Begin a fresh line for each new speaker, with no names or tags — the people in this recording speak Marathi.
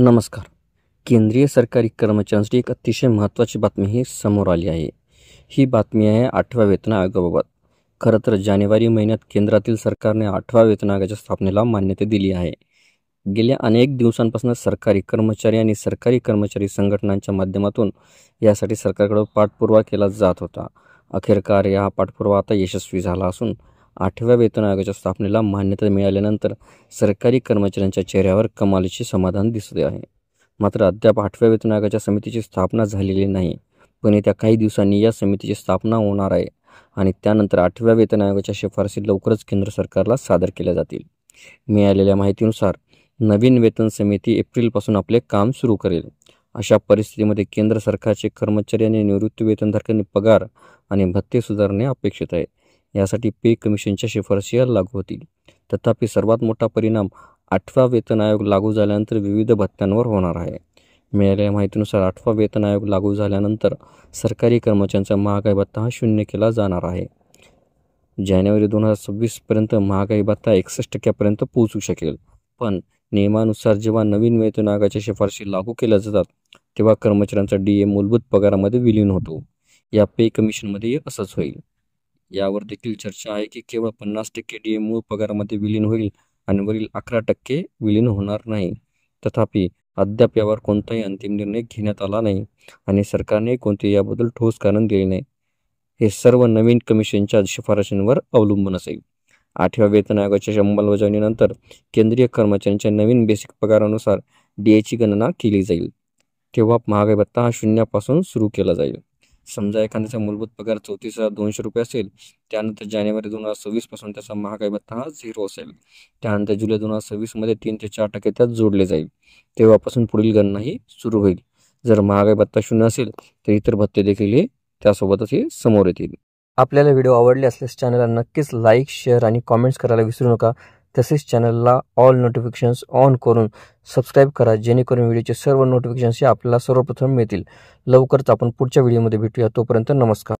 नमस्कार. केंद्रीय सरकारी कर्मचाऱ्यांसाठी एक अतिशय महत्त्वाची बातमी ही समोर आली आहे. ही बातमी आहे 8व्या वेतन आयोगाबाबत. खरं तर जानेवारी महिन्यात केंद्रातील सरकारने 8व्या वेतन आयोगाच्या स्थापनेला मान्यता दिली आहे. गेल्या अनेक दिवसांपासून सरकारी कर्मचारी आणि सरकारी कर्मचारी संघटनांच्या माध्यमातून यासाठी सरकारकडे पाठपुरावा केला जात होता. अखेरकार हा पाठपुरावा आता यशस्वी झाला असून 8व्या वेतन आयोगाच्या स्थापनेला मान्यता मिळाल्यानंतर सरकारी कर्मचाऱ्यांच्या चेहऱ्यावर कमालीचे समाधान दिसत आहे. मात्र अद्याप 8व्या वेतन आयोगाच्या समितीची स्थापना झालेली नाही. पण येत्या काही दिवसांनी या समितीची स्थापना होणार आहे आणि त्यानंतर 8व्या वेतन आयोगाच्या शिफारसी लवकरच केंद्र सरकारला सादर केल्या जातील. मिळालेल्या माहितीनुसार नवीन वेतन समिती एप्रिलपासून आपले काम सुरू करेल. अशा परिस्थितीमध्ये केंद्र सरकारचे कर्मचारी आणि निवृत्ती वेतनधारकांनी पगार आणि भत्ते सुधारणे अपेक्षित आहे. यासाठी पे कमिशनच्या शिफारसी लागू होतील. तथापि सर्वात मोठा परिणाम 8वा वेतन आयोग लागू झाल्यानंतर विविध भत्त्यांवर होणार आहे. मिळालेल्या माहितीनुसार 8वा वेतन आयोग लागू झाल्यानंतर सरकारी कर्मचाऱ्यांचा महागाई भत्ता हा 0 केला जाणार आहे. जानेवारी 2026 पर्यंत महागाई भत्ता 61% पोहोचू शकेल. पण नियमानुसार जेव्हा नवीन वेतन आयोगाच्या शिफारसी लागू केल्या जातात तेव्हा कर्मचाऱ्यांचा DA मूलभूत पगारामध्ये विलीन होतो. या पे कमिशनमध्ये असंच होईल. यावर देखील चर्चा आहे की केवळ 50% DA मूळ पगारामध्ये विलीन होईल आणि वरील 11% विलीन होणार नाही. तथापि अद्याप यावर कोणताही अंतिम निर्णय घेण्यात आला नाही आणि सरकारने कोणतेही याबद्दल ठोस कारण दिले नाही. हे सर्व नवीन कमिशनच्या शिफारशींवर अवलंबून असेल. 8व्या वेतन आयोगाच्या अंमलबजावणीनंतर केंद्रीय कर्मचाऱ्यांच्या नवीन बेसिक पगारानुसार DAची गणना केली जाईल. तेव्हा महागाई भत्ता हा 0 पासून सुरू केला जाईल. समजा एखाद्याचा मूलभूत पगार 34,200 रुपये असेल, त्यानंतर जानेवारी 2026 पासून त्याचा महागाई भत्ता हा 0 असेल. त्यानंतर जुलै 2026 मध्ये 3 ते 4% त्यात जोडले जाईल. तेव्हापासून पुढील गणना ही सुरू होईल. जर महागाई भत्ता 0 असेल तर इतर भत्ते देखील हे त्यासोबतच हे समोर येतील. आपल्याला व्हिडिओ आवडले असल्यास चॅनलला नक्कीच लाईक, शेअर आणि कॉमेंट्स करायला विसरू नका. तसेच चॅनलला ऑल नोटिफिकेशन्स ऑन करून सबस्क्राईब करा, जेणेकरून व्हिडिओचे सर्व नोटिफिकेशन्स आपल्याला सर्वप्रथम मिळतील. लवकरच आपण पुढच्या व्हिडिओमध्ये भेटूया. तोपर्यंत नमस्कार.